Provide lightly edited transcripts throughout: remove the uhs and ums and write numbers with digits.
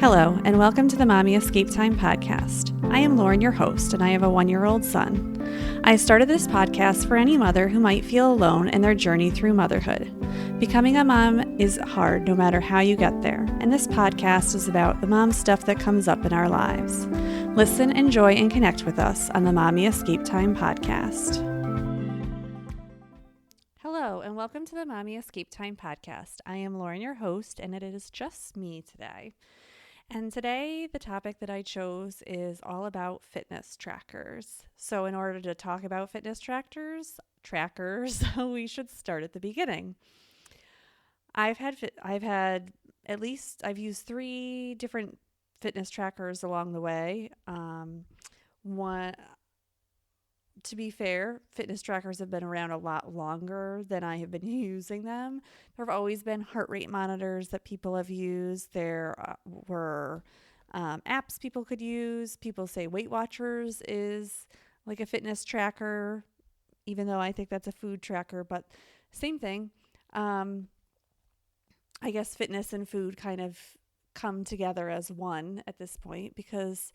Hello, and welcome to the Mommy Escape Time podcast. I am Lauren, your host, and I have a 1-year-old son. I started this podcast for any mother who might feel alone in their journey through motherhood. Becoming a mom is hard no matter how you get there, and this podcast is about the mom stuff that comes up in our lives. Listen, enjoy, and connect with us on the Mommy Escape Time podcast. Hello, and welcome to the Mommy Escape Time podcast. I am Lauren, your host, and it is just me today. And today, the topic that I chose is all about fitness trackers. So in order to talk about fitness trackers, we should start at the beginning. I've used 3 different fitness trackers along the way. To be fair, fitness trackers have been around a lot longer than I have been using them. There have always been heart rate monitors that people have used. There were apps people could use. People say Weight Watchers is like a fitness tracker, even though I think that's a food tracker, but same thing. I guess fitness and food kind of come together as one at this point because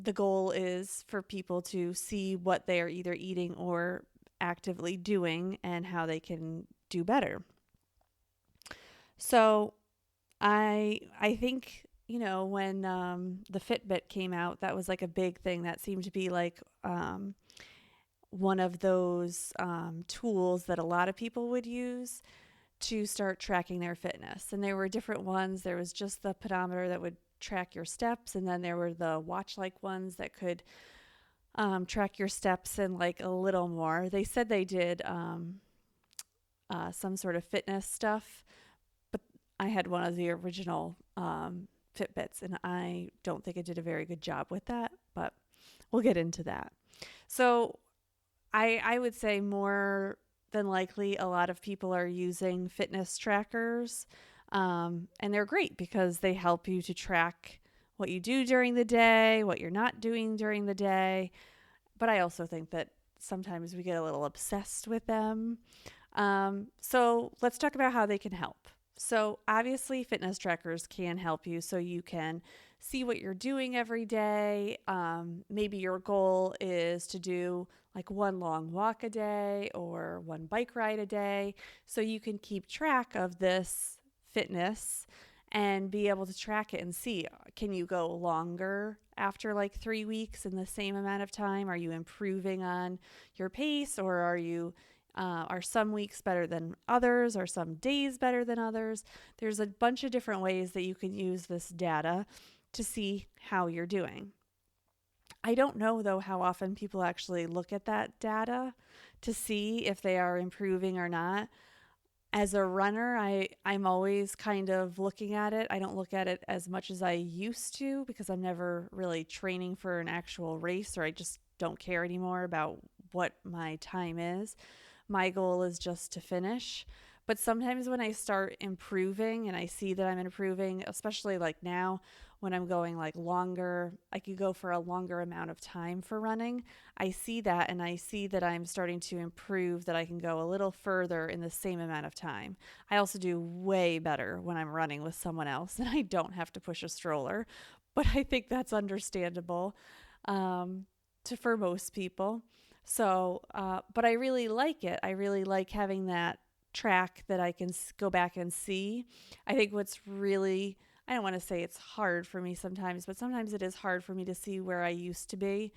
the goal is for people to see what they are either eating or actively doing and how they can do better. So I think, when the Fitbit came out, that was like a big thing. That seemed to be like one of those tools that a lot of people would use to start tracking their fitness. And there were different ones. There was just the pedometer that would track your steps, and then there were the watch-like ones that could track your steps and like a little more. They said they did some sort of fitness stuff, but I had one of the original Fitbits, and I don't think it did a very good job with that, but we'll get into that. So I would say more than likely a lot of people are using fitness trackers. And they're great because they help you to track what you do during the day, what you're not doing during the day. But I also think that sometimes we get a little obsessed with them. So let's talk about how they can help. So obviously fitness trackers can help you so you can see what you're doing every day. Maybe your goal is to do like one long walk a day or one bike ride a day. So you can keep track of this fitness and be able to track it and see, can you go longer after like 3 weeks in the same amount of time? Are you improving on your pace, or are some weeks better than others? Are some days better than others? There's a bunch of different ways that you can use this data to see how you're doing. I don't know, though, how often people actually look at that data to see if they are improving or not. As a runner, I'm always kind of looking at it. I don't look at it as much as I used to because I'm never really training for an actual race, or I just don't care anymore about what my time is. My goal is just to finish. But sometimes when I start improving and I see that I'm improving, especially like now when I'm going like longer, I could go for a longer amount of time for running. I see that, and I see that I'm starting to improve, that I can go a little further in the same amount of time. I also do way better when I'm running with someone else and I don't have to push a stroller, but I think that's understandable for most people. So, but I really like it. I really like having that track that I can go back and see. I think what's really, I don't want to say it's hard for me sometimes, but sometimes it is hard for me to see where I used to be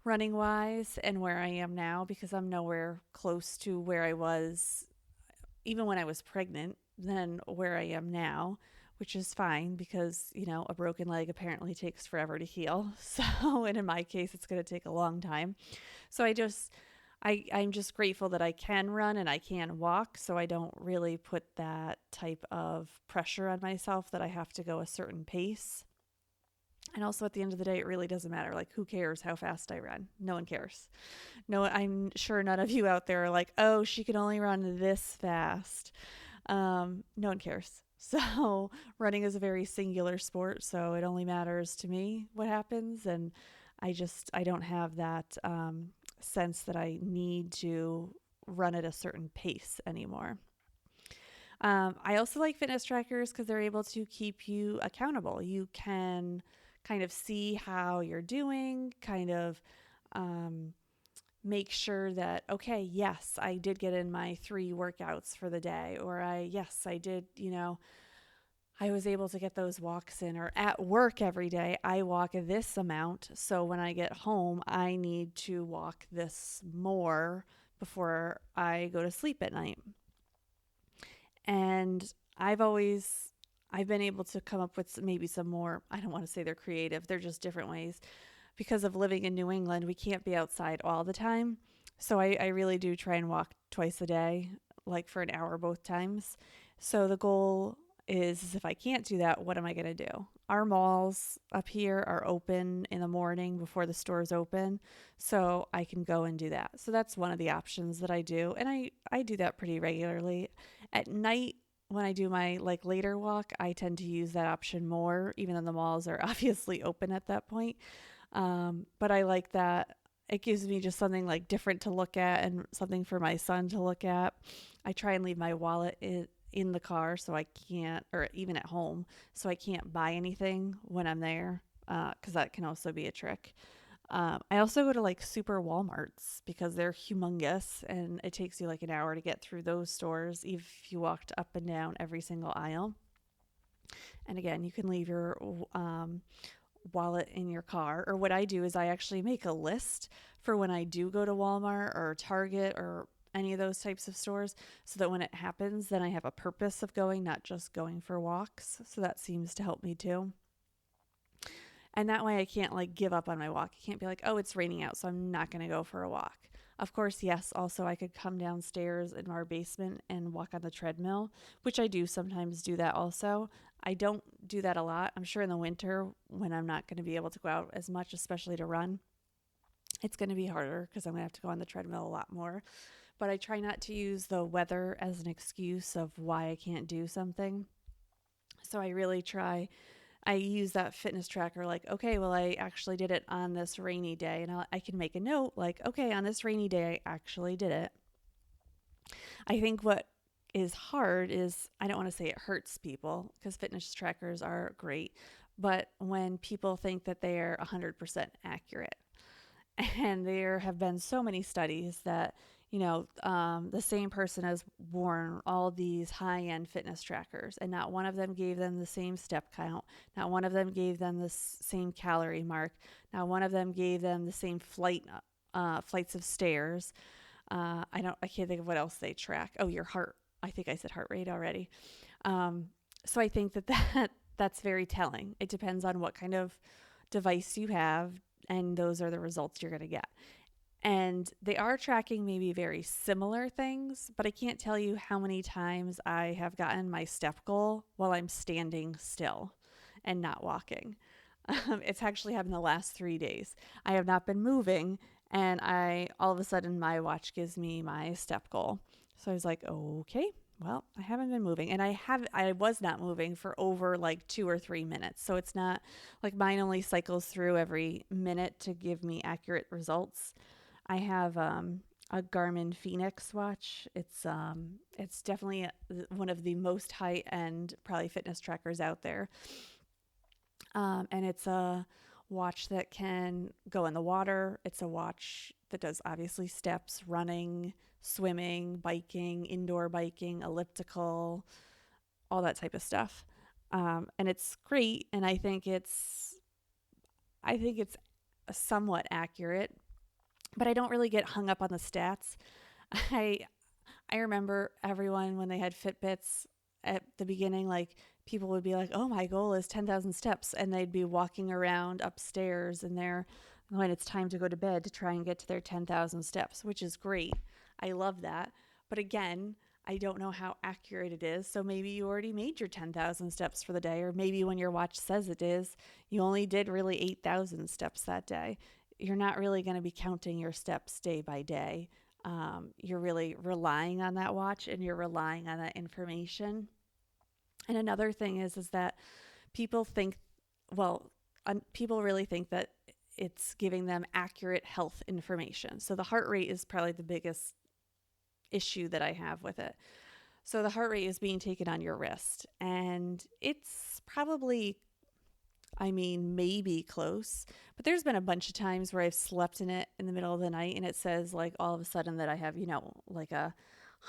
running wise and where I am now, because I'm nowhere close to where I was even when I was pregnant than where I am now, which is fine because, a broken leg apparently takes forever to heal. So, and in my case, it's going to take a long time. So I'm just grateful that I can run and I can walk, so I don't really put that type of pressure on myself that I have to go a certain pace. And also at the end of the day, it really doesn't matter. Like, who cares how fast I run? No one cares. No, I'm sure none of you out there are like, oh, she can only run this fast. No one cares. So running is a very singular sport, so it only matters to me what happens. And I don't have that sense that I need to run at a certain pace anymore. I also like fitness trackers because they're able to keep you accountable. You can kind of see how you're doing, kind of um, make sure that, okay, yes, I did get in my 3 workouts for the day, or yes, I did, I was able to get those walks in, or at work every day, I walk this amount. So when I get home, I need to walk this more before I go to sleep at night. And I've been able to come up with maybe some more, I don't want to say they're creative, they're just different ways. Because of living in New England, we can't be outside all the time. So I really do try and walk twice a day, like for an hour both times. So the goal is if I can't do that, what am I going to do? Our malls up here are open in the morning before the stores open, so I can go and do that. So that's one of the options that I do, and I do that pretty regularly. At night, when I do my like later walk, I tend to use that option more, even though the malls are obviously open at that point. But I like that. It gives me just something like different to look at and something for my son to look at. I try and leave my wallet in the car so I can't, or even at home, so I can't buy anything when I'm there, because that can also be a trick. I also go to like super Walmarts because they're humongous and it takes you like an hour to get through those stores if you walked up and down every single aisle. And again, you can leave your wallet in your car. Or what I do is I actually make a list for when I do go to Walmart or Target or any of those types of stores so that when it happens, then I have a purpose of going, not just going for walks. So that seems to help me too. And that way I can't like give up on my walk. I can't be like, oh, it's raining out, so I'm not going to go for a walk. Of course, yes, also I could come downstairs in our basement and walk on the treadmill, which I do sometimes do that also. I don't do that a lot. I'm sure in the winter when I'm not going to be able to go out as much, especially to run, it's going to be harder because I'm going to have to go on the treadmill a lot more. But I try not to use the weather as an excuse of why I can't do something. So I really try. I use that fitness tracker like, okay, well, I actually did it on this rainy day. And I can make a note like, okay, on this rainy day, I actually did it. I think what is hard is I don't want to say it hurts people because fitness trackers are great, but when people think that they are 100% accurate. And there have been so many studies that, the same person has worn all these high end fitness trackers, and not one of them gave them the same step count. Not one of them gave them the same calorie mark. Not one of them gave them the same flights of stairs. I can't think of what else they track. Oh, your heart. I think I said heart rate already. Um, so I think that's very telling. It depends on what kind of device you have, and those are the results you're going to get. And they are tracking maybe very similar things, but I can't tell you how many times I have gotten my step goal while I'm standing still and not walking. It's actually happened the last 3 days. I have not been moving, and all of a sudden my watch gives me my step goal. So I was like, okay, well, I haven't been moving, and I was not moving for over like 2 or 3 minutes. So it's not like mine only cycles through every minute to give me accurate results. I have a Garmin Phoenix watch. It's definitely one of the most high end probably fitness trackers out there. And it's a watch that can go in the water. It's a watch that does obviously steps, running, swimming, biking, indoor biking, elliptical, all that type of stuff. And it's great. And I think it's somewhat accurate, but I don't really get hung up on the stats. I I remember everyone when they had Fitbits at the beginning, like people would be like, "Oh, my goal is 10,000 steps," and they'd be walking around upstairs and they're when it's time to go to bed to try and get to their 10,000 steps, which is great. I love that. But again, I don't know how accurate it is. So maybe you already made your 10,000 steps for the day, or maybe when your watch says it is, you only did really 8,000 steps that day. You're not really going to be counting your steps day by day. You're really relying on that watch and you're relying on that information. And another thing is that people think, well, people really think that it's giving them accurate health information. So the heart rate is probably the biggest issue that I have with it. So the heart rate is being taken on your wrist, and it's probably, I mean, maybe close, but there's been a bunch of times where I've slept in it in the middle of the night and it says like all of a sudden that I have, like a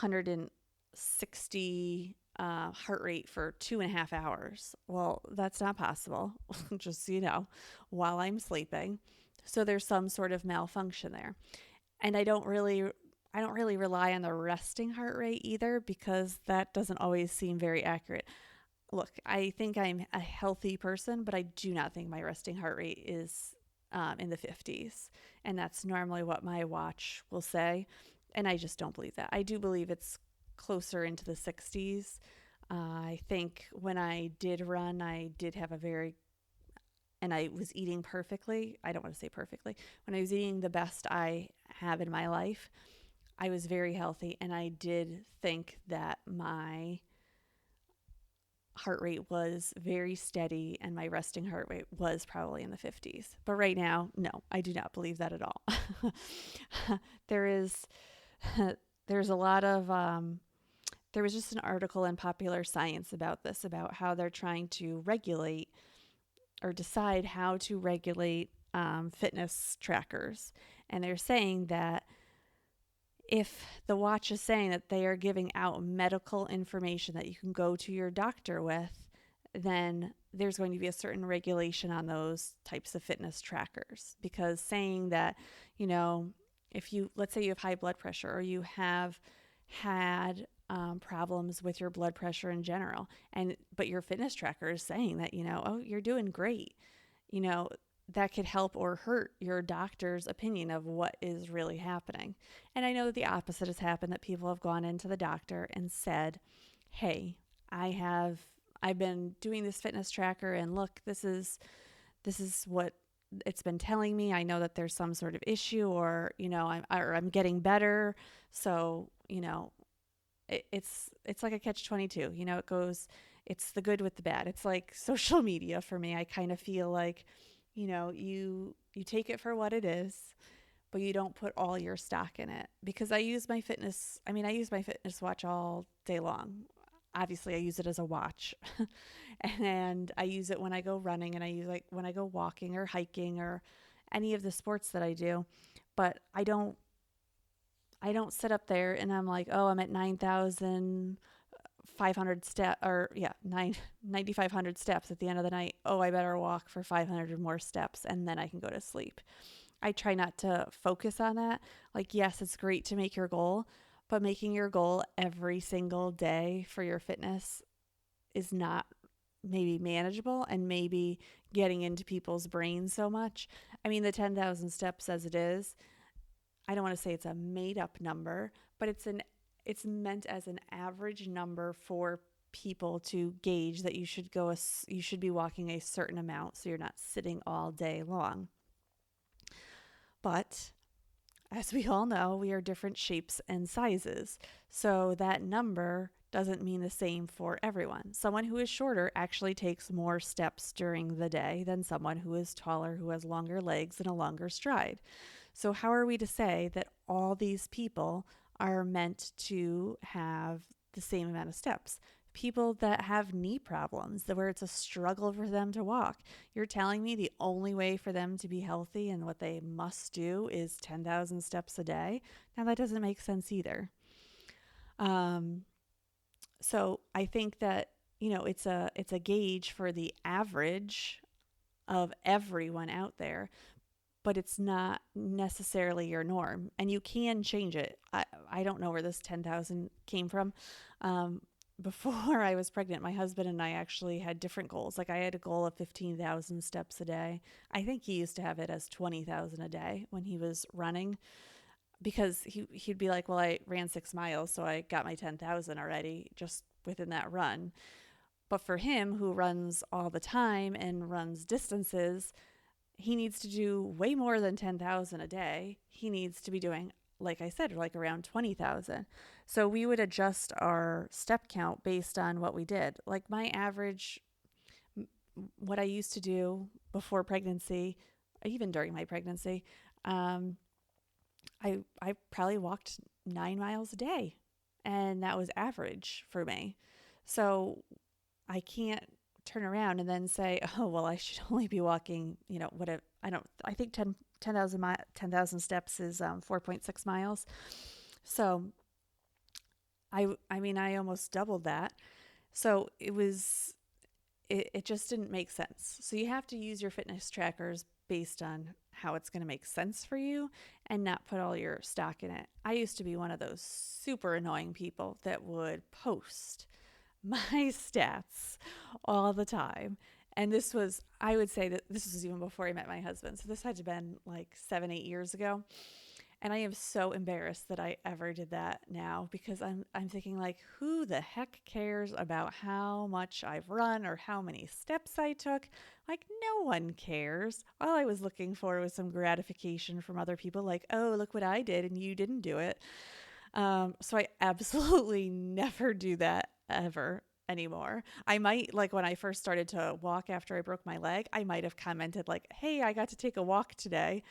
160 heart rate for 2.5 hours. Well, that's not possible, just so you know, while I'm sleeping. So there's some sort of malfunction there. And I don't really rely on the resting heart rate either because that doesn't always seem very accurate. Look, I think I'm a healthy person, but I do not think my resting heart rate is in the 50s. And that's normally what my watch will say. And I just don't believe that. I do believe it's closer into the 60s. I think when I did run, I did have a very, and I was eating perfectly. I don't want to say perfectly. When I was eating the best I have in my life, I was very healthy. And I did think that my heart rate was very steady and my resting heart rate was probably in the 50s. But right now, no, I do not believe that at all. there is there's a lot of there was just an article in Popular Science about this, about how they're trying to regulate or decide how to regulate fitness trackers. And they're saying that if the watch is saying that they are giving out medical information that you can go to your doctor with, then there's going to be a certain regulation on those types of fitness trackers. Because saying that, you know, if you, let's say you have high blood pressure or you have had problems with your blood pressure in general, but your fitness tracker is saying that, oh, you're doing great, you know, that could help or hurt your doctor's opinion of what is really happening. And I know that the opposite has happened, that people have gone into the doctor and said, "Hey, I have I've been doing this fitness tracker and look, this is what it's been telling me. I know that there's some sort of issue or, I'm getting better." So, it's like a catch 22. It's the good with the bad. It's like social media for me. I kind of feel like, you take it for what it is, but you don't put all your stock in it. Because I use my fitness watch all day long. Obviously I use it as a watch. And I use it when I go running, and I use like when I go walking or hiking or any of the sports that I do. But I don't sit up there and I'm like, "Oh, I'm at 9,500 step or yeah, 9,500 steps at the end of the night. Oh, I better walk for 500 more steps and then I can go to sleep." I try not to focus on that. Like, yes, it's great to make your goal, but making your goal every single day for your fitness is not maybe manageable and maybe getting into people's brains so much. I mean, the 10,000 steps as it is, I don't want to say it's a made up number, but it's meant as an average number for people to gauge that you should be walking a certain amount so you're not sitting all day long. But as we all know, we are different shapes and sizes. So that number doesn't mean the same for everyone. Someone who is shorter actually takes more steps during the day than someone who is taller, who has longer legs and a longer stride. So, how are we to say that all these people are meant to have the same amount of steps? People that have knee problems, where it's a struggle for them to walk. You're telling me the only way for them to be healthy and what they must do is 10,000 steps a day? Now, that doesn't make sense either. Um, so I think that, it's a gauge for the average of everyone out there, but it's not necessarily your norm, and you can change it. I don't know where this 10,000 came from. Um, Before I was pregnant, my husband and I actually had different goals. Like, I had a goal of 15,000 steps a day. I think he used to have it as 20,000 a day when he was running, because he'd be like, "Well, I ran 6 miles, so I got my 10,000 already just within that run." But for him, who runs all the time and runs distances, he needs to do way more than 10,000 a day. He needs to be doing, like I said, like around 20,000. So we would adjust our step count based on what we did. Like my average, what I used to do before pregnancy, even during my pregnancy, um, I probably walked 9 miles a day. and that was average for me. So I can't turn around and then say, oh, well, I should only be walking, I think 10,000 steps is 4.6 miles. So I mean, I almost doubled that. So it just didn't make sense. So you have to use your fitness trackers based on how it's going to make sense for you and not put all your stock in it. I used to be one of those super annoying people that would post my stats all the time. And I would say that this was even before I met my husband. So this had to have been like 7, 8 years ago. And I am so embarrassed that I ever did that now because I'm thinking like, who the heck cares about how much I've run or how many steps I took? Like, no one cares. All I was looking for was some gratification from other people, like, oh, look what I did and you didn't do it. So I absolutely never do that ever anymore. I might, like when I first started to walk after I broke my leg, I might have commented like, hey, I got to take a walk today.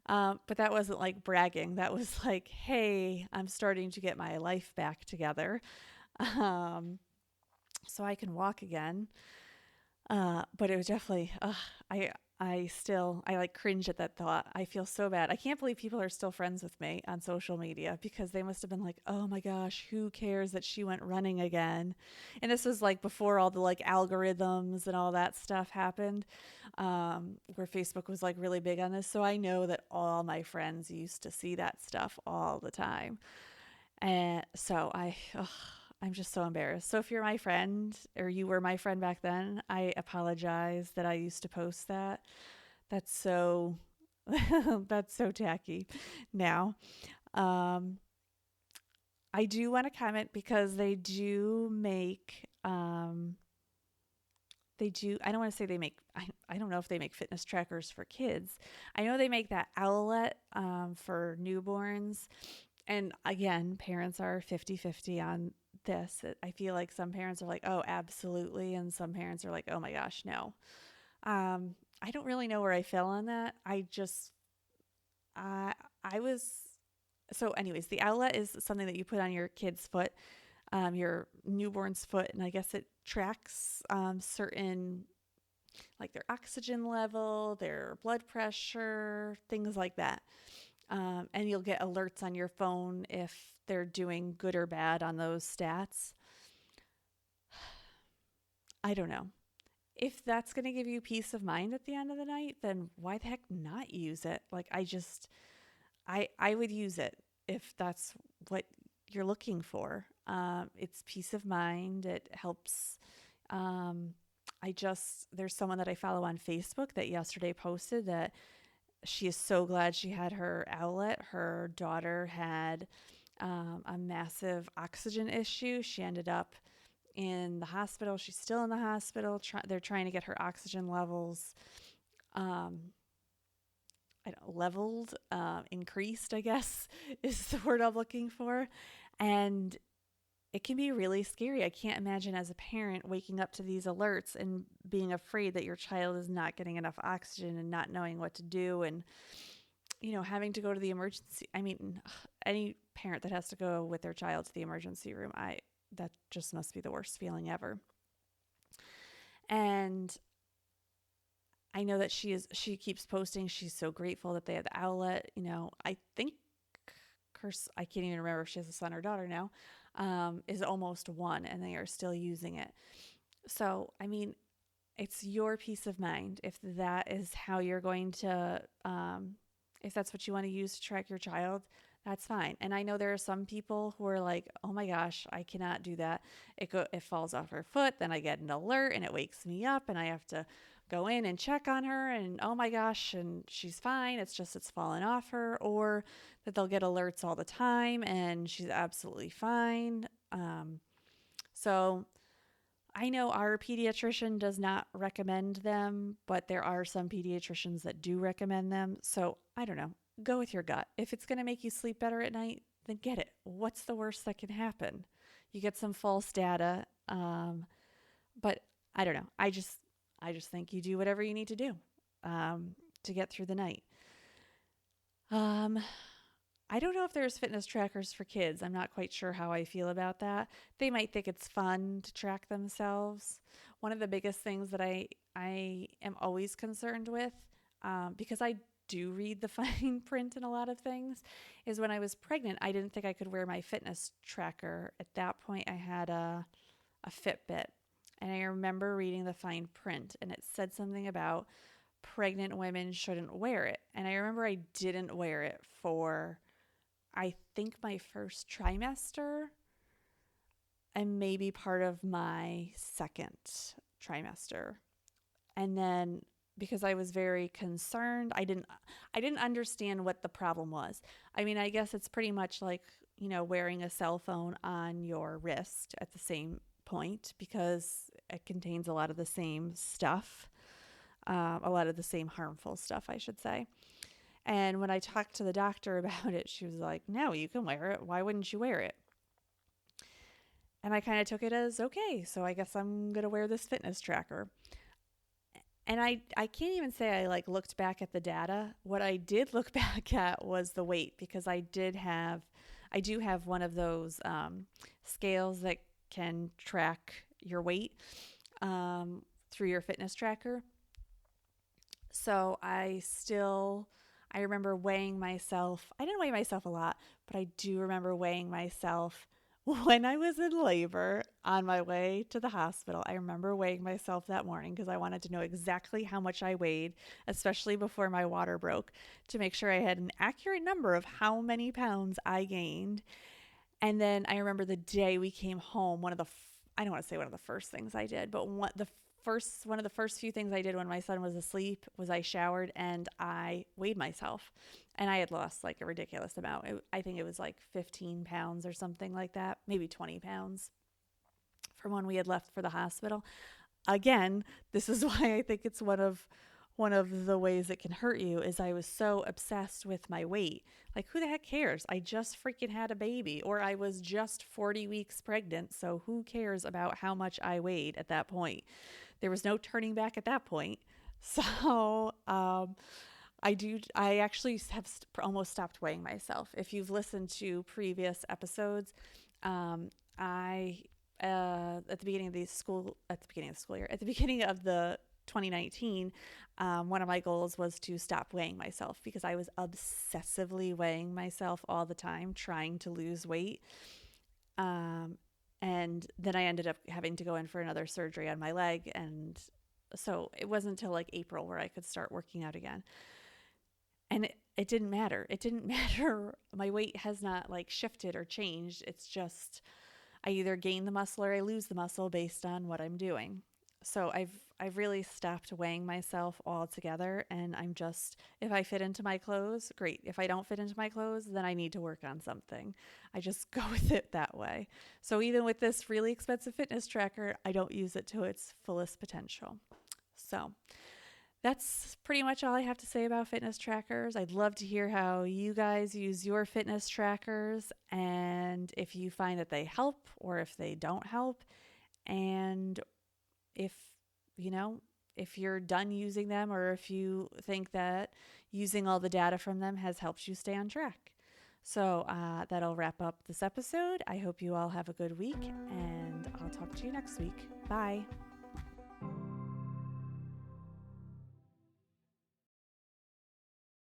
But that wasn't like bragging. That was like, hey, I'm starting to get my life back together. Um, so I can walk again. But it was definitely, I, I like cringe at that thought. I feel so bad. I can't believe people are still friends with me on social media because they must have been like, oh my gosh, who cares that she went running again? And this was like before all the like algorithms and all that stuff happened, where Facebook was like really big on this. So I know that all my friends used to see that stuff all the time. And so I'm just so embarrassed. So if you're my friend or you were my friend back then, I apologize that I used to post that. That's so that's so tacky now. Um, I do want to comment because they do I don't want to say they make I don't know if they make fitness trackers for kids. I know they make that Owlet for newborns. And again, parents are 50-50 on this. I feel like some parents are like, oh, absolutely. And some parents are like, oh my gosh, no. I don't really know where I fell on that. I, I was, so anyways, the Owlet is something that you put on your kid's foot, your newborn's foot. And I guess it tracks certain, like their oxygen level, their blood pressure, things like that. And you'll get alerts on your phone if they're doing good or bad on those stats. I don't know. If that's going to give you peace of mind at the end of the night, then why the heck not use it? Like I would use it if that's what you're looking for. It's peace of mind. It helps. Um, there's someone that I follow on Facebook that yesterday posted that she is so glad she had her Owlet. Her daughter had a massive oxygen issue. She ended up in the hospital. She's still in the hospital. They're trying to get her oxygen levels um, leveled, increased, I guess is the word I'm looking for. And it can be really scary. I can't imagine as a parent waking up to these alerts and being afraid that your child is not getting enough oxygen and not knowing what to do and having to go to the emergency. I mean, any parent that has to go with their child to the emergency room, that just must be the worst feeling ever. And I know that she keeps posting. She's so grateful that they have the Owlet. I think I can't even remember if she has a son or daughter now, is almost 1 and they are still using it. So, I mean, it's your peace of mind. If that is how you're going to, if that's what you want to use to track your child, that's fine. And I know there are some people who are like, oh my gosh, I cannot do that. It falls off her foot. Then I get an alert and it wakes me up and I have to go in and check on her and oh my gosh, and she's fine. It's fallen off her, or that they'll get alerts all the time and she's absolutely fine. So I know our pediatrician does not recommend them, but there are some pediatricians that do recommend them. So I don't know. Go with your gut. If it's going to make you sleep better at night, then get it. What's the worst that can happen? You get some false data, but I don't know. I just think you do whatever you need to do to get through the night. Um, I don't know if there's fitness trackers for kids. I'm not quite sure how I feel about that. They might think it's fun to track themselves. One of the biggest things that I am always concerned with, because I do read the fine print in a lot of things, is when I was pregnant, I didn't think I could wear my fitness tracker. At that point, I had a Fitbit. And I remember reading the fine print, and it said something about pregnant women shouldn't wear it. And I remember I didn't wear it for, I think, my first trimester and maybe part of my second trimester. And then because I was very concerned, I didn't understand what the problem was. I mean, I guess it's pretty much like, wearing a cell phone on your wrist at the same point because it contains a lot of the same stuff, a lot of the same harmful stuff, I should say. And when I talked to the doctor about it, she was like, "No, you can wear it. Why wouldn't you wear it?" And I kind of took it as, okay, so I guess I'm going to wear this fitness tracker. And I can't even say I like looked back at the data. What I did look back at was the weight, because I do have one of those scales that can track your weight through your fitness tracker. So I remember weighing myself. I didn't weigh myself a lot, but I do remember weighing myself when I was in labor on my way to the hospital. I remember weighing myself that morning because I wanted to know exactly how much I weighed, especially before my water broke, to make sure I had an accurate number of how many pounds I gained. And then I remember the day we came home, I don't want to say one of the first things I did, but one of the first few things I did when my son was asleep was I showered and I weighed myself. And I had lost like a ridiculous amount. I think it was like 15 pounds or something like that, maybe 20 pounds from when we had left for the hospital. Again, this is why I think it's one of the ways it can hurt you, is I was so obsessed with my weight. Like, who the heck cares? I just freaking had a baby, or I was just 40 weeks pregnant. So who cares about how much I weighed at that point? There was no turning back at that point. So, I actually have almost stopped weighing myself. If you've listened to previous episodes, I at the beginning of the school year, at the beginning of the 2019, one of my goals was to stop weighing myself because I was obsessively weighing myself all the time, trying to lose weight. And then I ended up having to go in for another surgery on my leg. And so it wasn't until like April where I could start working out again. And it didn't matter. It didn't matter. My weight has not like shifted or changed. It's just I either gain the muscle or I lose the muscle based on what I'm doing. So I've really stopped weighing myself altogether, and I'm just, if I fit into my clothes, great. If I don't fit into my clothes, then I need to work on something. I just go with it that way. So even with this really expensive fitness tracker, I don't use it to its fullest potential. So that's pretty much all I have to say about fitness trackers. I'd love to hear how you guys use your fitness trackers and if you find that they help or if they don't help. And if, if you're done using them or if you think that using all the data from them has helped you stay on track. So that'll wrap up this episode. I hope you all have a good week and I'll talk to you next week. Bye.